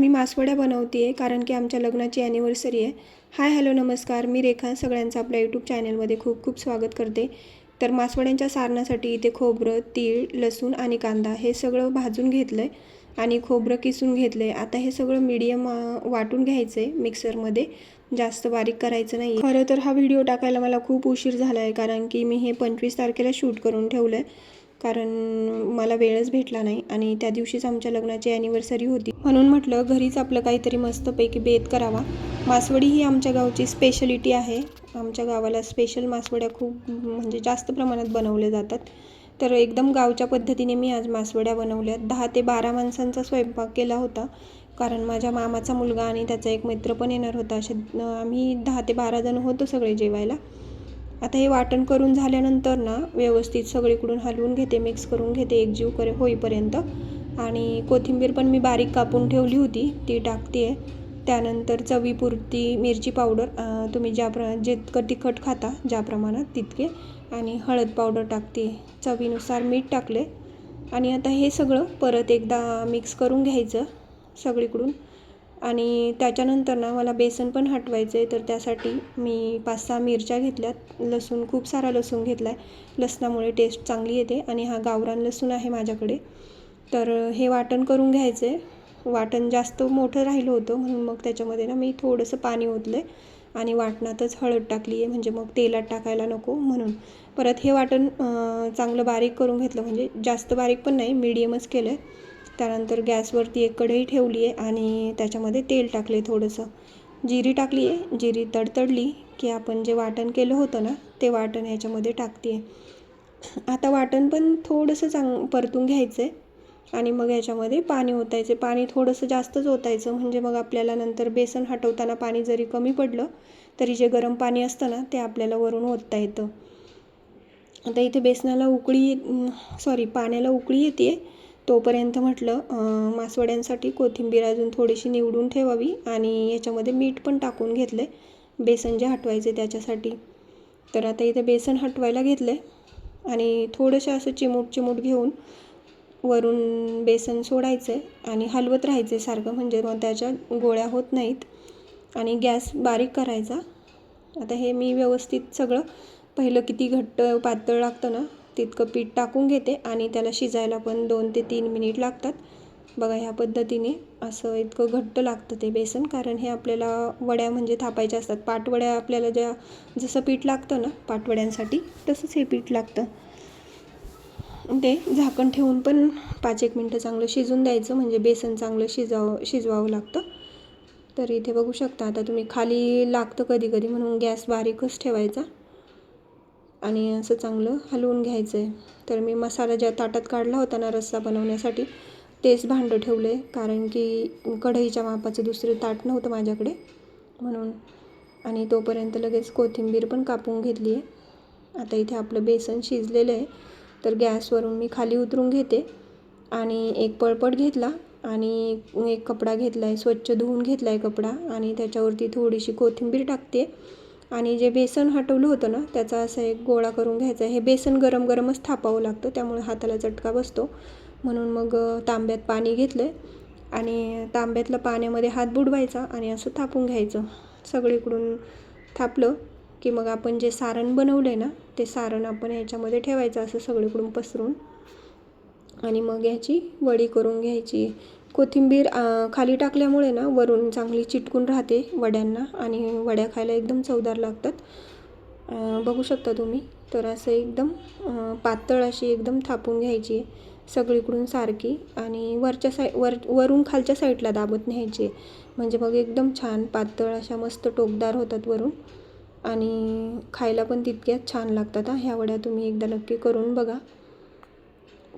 मी मासवड्या बनवते आहे कारण की आमच्या लग्नाची ॲनिव्हर्सरी आहे. हाय हॅलो नमस्कार, मी रेखा. सगळ्यांचं आपल्या यूट्यूब चॅनलमध्ये खूप खूप स्वागत करते. तर मासवड्यांच्या सारणासाठी इथे खोबरं, तीळ, लसूण आणि कांदा हे सगळं भाजून घेतलं आहे आणि खोबरं किसून घेतलं आहे. आता हे सगळं मीडियम वाटून घ्यायचं आहे मिक्सरमध्ये, जास्त बारीक करायचं नाही. खरं तर हा व्हिडिओ टाकायला मला खूप उशीर झाला आहे कारण की मी हे 25 तारखेला शूट करून ठेवलं आहे, कारण मला वेळच भेटला नाही आणि त्या दिवशीच आमच्या लग्नाची ॲनिव्हर्सरी होती. म्हणून म्हटलं घरीच आपलं काहीतरी मस्तपैकी बेत करावा. मासवडी ही आमच्या गावची स्पेशलिटी आहे. आमच्या गावाला स्पेशल मासवड्या खूप म्हणजे जास्त प्रमाणात बनवल्या जातात. तर एकदम गावच्या पद्धतीने मी आज मासवड्या बनवल्या. 10 ते 12 माणसांचा स्वयंपाक केला होता, कारण माझ्या मामाचा मुलगा आणि त्याचा एक मित्र पण येणार होता. असे आम्ही 10 ते 12 जण होतो सगळे जेवायला. आता हे वाटण करून झाल्यानंतर ना व्यवस्थित सगळीकडून हलवून घेते, मिक्स करून घेते एकजीव होईपर्यंत. आणि कोथिंबीर पण मी बारीक कापून ठेवली होती, ती टाकते आहे. त्यानंतर चवीपुरती मिरची पावडर, तुम्ही जितकं तिखट खाता ज्या प्रमाणात तितके, आणि हळद पावडर टाकते, चवीनुसार मीठ टाकले. आणि आता हे सगळं परत एकदा मिक्स करून घ्यायचं सगळीकडून. आणि त्याच्यानंतर ना मला बेसन पण हटवायचं आहे, तर त्यासाठी मी 5-6 मिरच्या घेतल्यात. लसूण खूप सारा लसूण घेतला आहे, लसणामुळे टेस्ट चांगली येते. आणि हा गावरान लसूण आहे माझ्याकडे. तर हे वाटण करून घ्यायचं आहे. वाटण जास्त मोठं राहिलं होतं म्हणून मग त्याच्यामध्ये ना मी थोडंसं पाणी ओतलं आहे आणि वाटणातच हळद टाकली आहे, म्हणजे मग तेलात टाकायला नको म्हणून. परत हे वाटण चांगलं बारीक करून घेतलं, म्हणजे जास्त बारीक पण नाही, मीडियमच केलं आहे. त्यानंतर गॅसवरती एक कढई ठेवली आहे आणि त्याच्यामध्ये तेल टाकले, थोडंसं जिरी टाकली आहे. जिरी तडतडली की आपण जे वाटण केलं होतं ना ते वाटण ह्याच्यामध्ये टाकते आहे. आता वाटण पण थोडंसं परतून घ्यायचं आहे आणि मग ह्याच्यामध्ये पाणी ओतायचं. पाणी थोडंसं जास्तच ओतायचं, म्हणजे मग आपल्याला नंतर बेसन हटवताना पाणी जरी कमी पडलं तरी जे गरम पाणी असतं ना ते आपल्याला वरून ओतता येतं. आता इथे पाण्याला उकळी येते. तोपर्यंत म्हटलं मासवड्यांसाठी कोथिंबीर अजून थोडीशी निवडून ठेवावी आणि याच्यामध्ये मीठ पण टाकून घेतलं आहे बेसन जे हटवायचे त्याच्यासाठी. तर आता इथे बेसन हटवायला घेतलं आहे आणि थोडंसं असं चिमूट घेऊन वरून बेसन सोडायचं आहे आणि हलवत राहायचं आहे सारखं, म्हणजे मग त्याच्या गोळ्या होत नाहीत. आणि गॅस बारीक करायचा. आता हे मी व्यवस्थित सगळं पहिलं किती घट्ट पातळ लागतं ना तितकं पीठ टाकून घेते आणि त्याला शिजायला पण 2 ते 3 मिनिट लागतात. बघा ह्या पद्धतीने असं इतकं घट्ट लागतं ते बेसन, कारण हे आपल्याला वड्या म्हणजे थापायच्या असतात. पाटवड्या आपल्याला जसं पीठ लागतं ना पाटवड्यांसाठी तसंच हे पीठ लागतं. ते झाकण ठेवून पण 5-1 मिनटं चांगलं शिजून द्यायचं, म्हणजे बेसन चांगलं शिजवावं लागतं. तर इथे बघू शकता आता तुम्ही, खाली लागतं कधी कधी म्हणून गॅस बारीकच ठेवायचा आणि असं चांगलं हलवून घ्यायचं आहे. तर मी मसाला ज्या ताटात काढला होता ना रस्सा बनवण्यासाठी तेच भांडं ठेवलं आहे, कारण की कढईच्या मापाचं दुसरं ताट नव्हतं माझ्याकडे म्हणून. आणि तोपर्यंत लगेच कोथिंबीर पण कापून घेतली आहे. आता इथे आपलं बेसन शिजलेलं आहे, तर गॅसवरून मी खाली उतरून घेते आणि एक पळपट घेतला आणि एक कपडा घेतला आहे, स्वच्छ धुवून घेतला आहे कपडा, आणि त्याच्यावरती थोडीशी कोथिंबीर टाकते. आणि जे बेसन हटवलं होतं ना त्याचा असा एक गोळा करून घ्यायचा. हे बेसन गरमच थापावं लागतं, त्यामुळे हाताला चटका बसतो. म्हणून मग तांब्यात पाणी घेतलं आणि तांब्यातल्या पाण्यामध्ये हात बुडवायचा आणि असं थापून घ्यायचं. सगळीकडून थापलं की मग आपण जे सारण बनवलं आहे ना ते सारण आपण ह्याच्यामध्ये ठेवायचं असं सगळीकडून पसरून, आणि मग ह्याची वडी करून घ्यायची. कोथिंबीर खाली टाकल्यामुळे ना वरून चांगली चिटकून राहते वड्यांना आणि वड्या खायला एकदम चवदार लागतात. बघू शकता तुम्ही. तर असं एकदम पातळ अशी एकदम थापून घ्यायची सगळीकडून सारखी, आणि वरून खालच्या साईडला दाबत न्यायची, म्हणजे मग एकदम छान पातळ अशा मस्त टोकदार होतात वरून आणि खायला पण तितक्याच छान लागतात. ह्या वड्या तुम्ही एकदा नक्की करून बघा.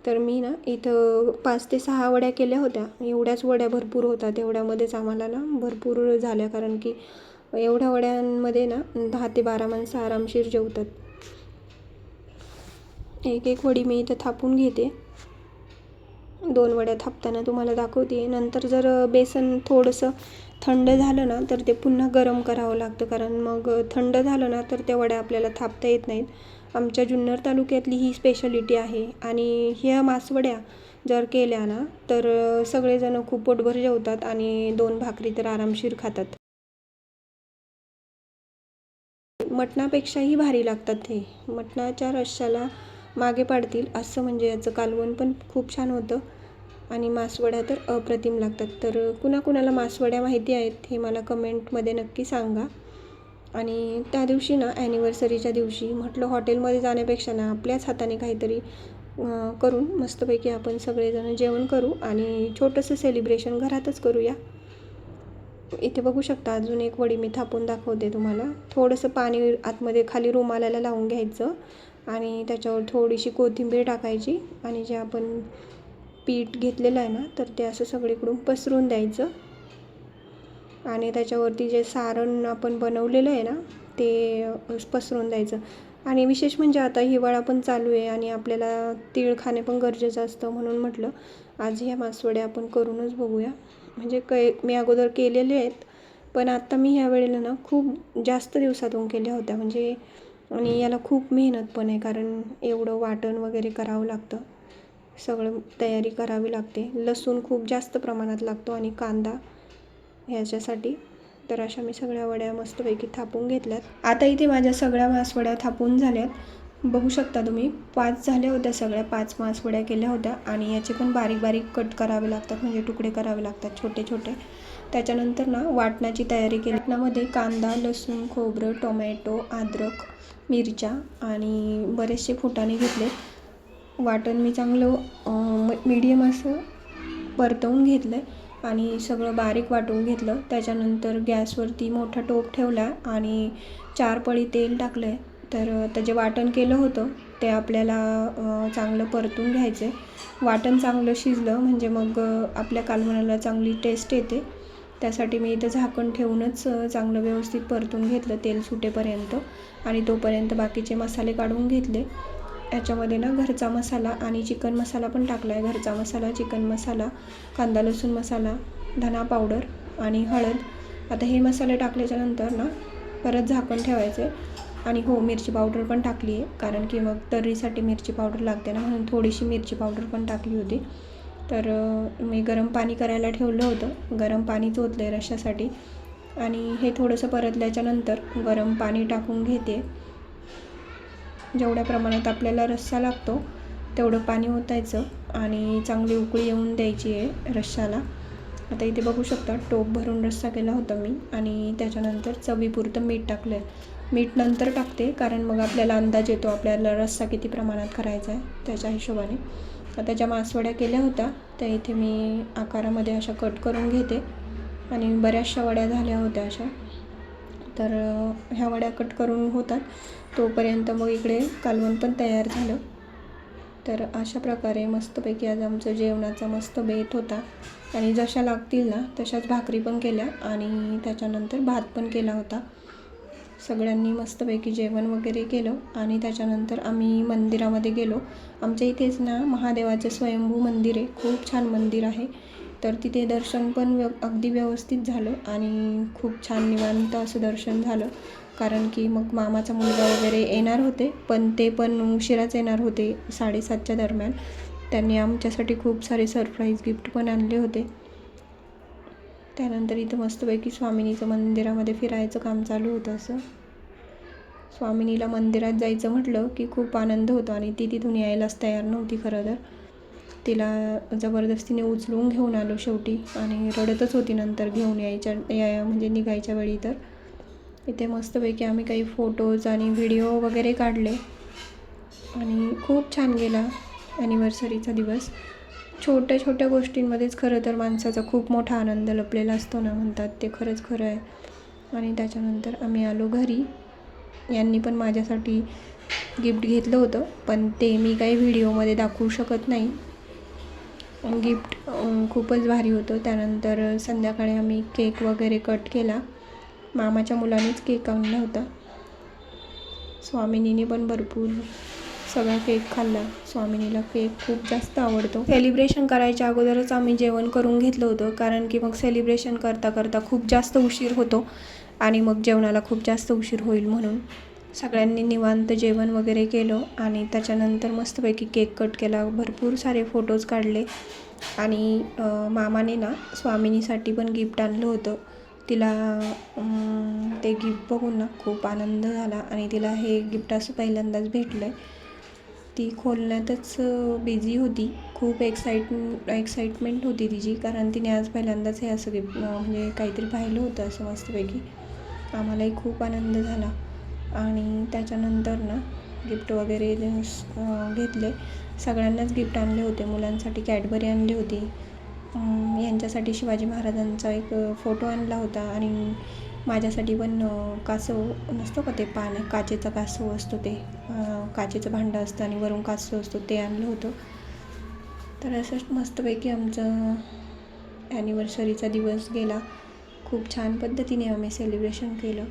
तर मी ना इथं 5 ते 6 वड्या केल्या होत्या. एवढ्याच वड्या भरपूर होतात, एवढ्यामध्येच आम्हाला ना भरपूर झाल्या, कारण की एवढ्या वड्यांमध्ये ना 10 ते 12 माणसं आरामशीर जेवतात. एक वडी मी इथं थापून घेते. 2 वड्या थापताना तुम्हाला दाखवते. नंतर जर बेसन थोडंसं थंड झालं ना तर ते पुन्हा गरम करावं लागतं, कारण मग थंड झालं ना तर त्या वड्या आपल्याला थापता येत नाहीत. आमच्या जुन्नर तालुक्यातली ही स्पेशालिटी आहे. आणि ह्या मासवड्या जर केल्या ना तर सगळेजण खूप पोटभर जेवतात आणि 2 भाकरी तर आरामशीर खातात. मटणापेक्षाही भारी लागतात हे. मटणाच्या रश्श्याला मागे पाडतील असं, म्हणजे याचं कालवण पण खूप छान होतं आणि मासवड्या तर अप्रतिम लागतात. तर कुणाकुणाला मासवड्या माहिती आहेत हे मला कमेंटमध्ये नक्की सांगा. आणि त्या दिवशी ना ॲनिव्हर्सरीच्या दिवशी म्हटलं हॉटेलमध्ये जाण्यापेक्षा ना आपल्याच हाताने काहीतरी करून मस्तपैकी आपण सगळेजण जेवण करू आणि छोटंसं सेलिब्रेशन घरातच करूया. इथे बघू शकता अजून एक वडी मी थापून दाखवते तुम्हाला. थोडंसं पाणी आतमध्ये खाली रुमालाला लावून घ्यायचं आणि त्याच्यावर थोडीशी कोथिंबीर टाकायची आणि जे आपण पीठ घेतलेलं आहे ना तर ते असं सगळीकडून पसरून द्यायचं आणि त्याच्यावरती जे सारण आपण बनवलेलं आहे ना ते पसरून द्यायचं. आणि विशेष म्हणजे आता हिवाळा पण चालू आहे आणि आपल्याला तीळ खाणे पण गरजेचं असतं, म्हणून म्हटलं आज ह्या मासवड्या आपण करूनच बघूया. म्हणजे मी अगोदर केलेले आहेत, पण आत्ता मी ह्या वेळेला ना खूप जास्त दिवसातून केल्या होत्या म्हणजे. आणि याला खूप मेहनत पण आहे, कारण एवढं वाटण वगैरे करावं लागतं, सगळं तयारी करावी लागते. लसूण खूप जास्त प्रमाणात लागतो आणि कांदा ह्याच्यासाठी. तर अशा मी सगळ्या वड्या मस्तपैकी थापून घेतल्यात. आता इथे माझ्या सगळ्या मासवड्या थापून झाल्यात. बघू शकता तुम्ही 5 झाल्या होत्या, सगळ्या 5 मासवड्या केल्या होत्या. आणि याचे पण बारीक बारीक कट करावे लागतात, म्हणजे तुकडे करावे लागतात छोटे छोटे. त्याच्यानंतर ना वाटणाची तयारी केली. वाटणामध्ये कांदा, लसूण, खोबरं, टोमॅटो, अद्रक, मिरच्या आणि बरेचसे फुटाणे घेतले. वाटण मी चांगलं मीडियम असं परतवून घेतलं आहे आणि सगळं बारीक वाटून घेतलं. त्याच्यानंतर गॅसवरती मोठा टोप ठेवला आणि 4 पळी तेल टाकलं आहे. तर आता जे वाटण केलं होतं ते आपल्याला चांगलं परतून घ्यायचं आहे. वाटण चांगलं शिजलं म्हणजे मग आपल्या कालवणाला चांगली टेस्ट येते. त्यासाठी मी इथं झाकण ठेवूनच चांगलं व्यवस्थित परतून घेतलं तेल सुटेपर्यंत. आणि तोपर्यंत बाकीचे मसाले काढून घेतले. याच्यामध्ये ना घरचा मसाला आणि चिकन मसाला पण टाकला आहे. घरचा मसाला, चिकन मसाला, कांदा लसूण मसाला, धना पावडर आणि हळद. आता हे मसाले टाकल्याच्यानंतर ना परत झाकण ठेवायचं आहे. आणि हो, मिरची पावडर पण टाकली आहे, कारण की मग तर्रीसाठी मिरची पावडर लागते ना, म्हणून थोडीशी मिरची पावडर पण टाकली होती. तर मी गरम पाणी करायला ठेवलं होतं, गरम पाणीच ओतलं आहे रश्श्यासाठी. आणि हे थोडंसं परतल्याच्यानंतर गरम पाणी टाकून घेते. जेवढ्या प्रमाणात आपल्याला रस्सा लागतो तेवढं पाणी ओतायचं आणि चांगली उकळी येऊन द्यायची आहे रश्श्याला. आता इथे बघू शकता टोप भरून रस्सा केला होता मी. आणि त्याच्यानंतर चवीपुरतं मीठ टाकलं आहे. मीठ नंतर टाकते, कारण मग आपल्याला अंदाज येतो आपल्याला रस्सा किती प्रमाणात करायचा आहे त्याच्या हिशोबाने. आता ज्या मासवड्या केल्या होत्या त्या इथे मी आकारामध्ये अशा कट करून घेते. आणि बऱ्याचशा वड्या झाल्या होत्या अशा. तर ह्या वड्या कट करून होतात तोपर्यंत मग इकडे कालवण पण तयार झालं. तर अशा प्रकारे मस्तपैकी आज आमचं जेवणाचा मस्त बेत होता. आणि जशा लागतील ना तशाच भाकरी पण केल्या आणि त्याच्यानंतर भात पण केला होता. सगळ्यांनी मस्तपैकी जेवण वगैरे केलं आणि त्याच्यानंतर आम्ही मंदिरामध्ये गेलो. आमच्या इथेच ना महादेवाचं स्वयंभू मंदिर आहे, खूप छान मंदिर आहे. तर तिथे दर्शन पण अगदी व्यवस्थित झालं आणि खूप छान निवांत असं दर्शन झालं. कारण की मग मामाचा मुलगा वगैरे येणार होते, पण ते पण उशिराच येणार होते 7:30च्या दरम्यान. त्यांनी आमच्यासाठी खूप सारे सरप्राईज गिफ्ट पण आणले होते. त्यानंतर इथं मस्तपैकी स्वामिनीचं मंदिरामध्ये फिरायचं काम चालू होतं. असं स्वामिनीला मंदिरात जायचं म्हटलं की खूप आनंद होतो आणि ती तिथून यायलाच तयार नव्हती. खरं तर तिला जबरदस्तीने उचलून घेऊन आलो शेवटी आणि रडतच होती नंतर घेऊन म्हणजे निघायच्या वेळी. तर इथे मस्तपैकी आम्ही काही फोटोज आणि व्हिडिओ वगैरे काढले आणि खूप छान गेला ॲनिव्हर्सरीचा दिवस. छोट्या छोट्या गोष्टींमध्येच खरं तर माणसाचा खूप मोठा आनंद लपलेला असतो ना, म्हणतात ते खरंच खरं आहे. आणि त्याच्यानंतर आम्ही आलो घरी. यांनी पण माझ्यासाठी गिफ्ट घेतलं होतं, पण ते मी काही व्हिडिओमध्ये दाखवू शकत नाही. गिफ्ट खूपच भारी होतं. त्यानंतर संध्याकाळी आम्ही केक वगैरे कट केला. मामाच्या मुलानेच केक आणला होता. स्वामिनीने पण भरपूर सगळा केक खाल्ला. स्वामिनीला केक खूप जास्त आवडतो. सेलिब्रेशन करायच्या अगोदरच आम्ही जेवण करून घेतलं होतं, कारण की मग सेलिब्रेशन करता करता खूप जास्त उशीर होतो आणि मग जेवणाला खूप जास्त उशीर होईल, म्हणून सगळ्यांनी निवांत जेवण वगैरे केलं आणि त्याच्यानंतर मस्तपैकी केक कट केला, भरपूर सारे फोटोज काढले. आणि मामाने ना स्वामिनीसाठी पण गिफ्ट आणलं होतं. तिला ते गिफ्ट बघून ना खूप आनंद झाला आणि तिला हे गिफ्ट असं पहिल्यांदाच भेटलं आहे. ती खोलण्यातच बिझी होती. खूप एक्साइटमेंट होती तिची, कारण तिने आज पहिल्यांदाच हे असं गिफ्ट म्हणजे काहीतरी पाहिलं होतं असं मस्तपैकी. आम्हालाही खूप आनंद झाला. आणि त्याच्यानंतर ना गिफ्ट वगैरे घेतले. सगळ्यांनाच गिफ्ट आणले होते. मुलांसाठी कॅडबरी आणली होती, यांच्यासाठी शिवाजी महाराजांचा एक फोटो आणला होता आणि माझ्यासाठी पण कासव नसतो का, ते काचेचा कासव असतो, ते काचेचं भांडं असतं आणि वरून कासव असतो, ते आणलं होतं. तर असंच मस्तपैकी आमचं ॲनिव्हर्सरीचा दिवस गेला. खूप छान पद्धतीने आम्ही सेलिब्रेशन केलं.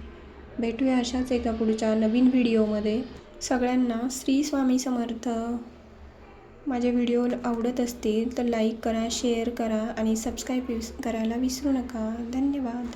भेटूया अशाच एका पुढच्या नवीन व्हिडिओमध्ये. सगळ्यांना श्री स्वामी समर्थ. माझे व्हिडिओ आवडत असतील तर लाईक करा, शेअर करा आणि सबस्क्राईब करायला विसरू नका. धन्यवाद.